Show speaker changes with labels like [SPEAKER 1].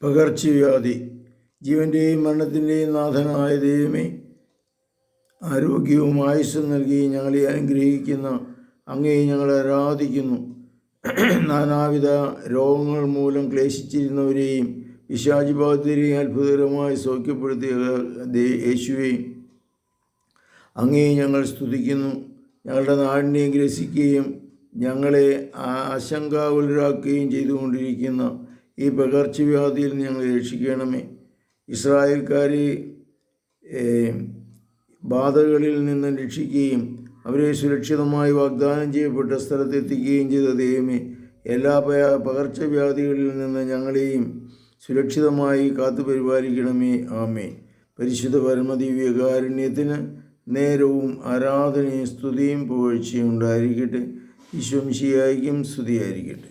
[SPEAKER 1] പകർച്ചവ്യാധി. ജീവൻ്റെയും മരണത്തിൻ്റെയും നാഥനായ ദൈവമേ, ആരോഗ്യവും ആയുസ്സും നൽകി ഞങ്ങളെ അനുഗ്രഹിക്കുന്ന അങ്ങയെ ഞങ്ങൾ ആരാധിക്കുന്നു. നാനാവിധ രോഗങ്ങൾ മൂലം ക്ലേശിച്ചിരുന്നവരെയും പിശാചുബാധിതരെയും അത്ഭുതകരമായി സൗഖ്യപ്പെടുത്തിയ യേശുവേ, അങ്ങയെ ഞങ്ങൾ സ്തുതിക്കുന്നു. ഞങ്ങളുടെ നാടിനെ ഗ്രസിക്കുകയും ഞങ്ങളെ ആശങ്കാകുലരാക്കുകയും ചെയ്തുകൊണ്ടിരിക്കുന്ന ഈ പകർച്ചവ്യാധിയിൽ ഞങ്ങളെ രക്ഷിക്കണമേ. ഇസ്രായേൽക്കാരെ ബാധകളിൽ നിന്ന് രക്ഷിക്കുകയും അവരെ സുരക്ഷിതമായി വാഗ്ദാനം ചെയ്യപ്പെട്ട സ്ഥലത്തെത്തിക്കുകയും ചെയ്ത ദൈവമേ, എല്ലാ പകർച്ചവ്യാധികളിൽ നിന്ന് ഞങ്ങളെയും സുരക്ഷിതമായി കാത്തുപരിപാലിക്കണമേ. ആമേൻ. പരിശുദ്ധ പരമദിവ്യകാരുണ്യത്തിന് നേരവും ആരാധനയും സ്തുതിയും പുകഴ്ചയും ഉണ്ടായിരിക്കട്ടെ. ഈശോ മിശിഹായ്ക്കും സ്തുതിയായിരിക്കട്ടെ.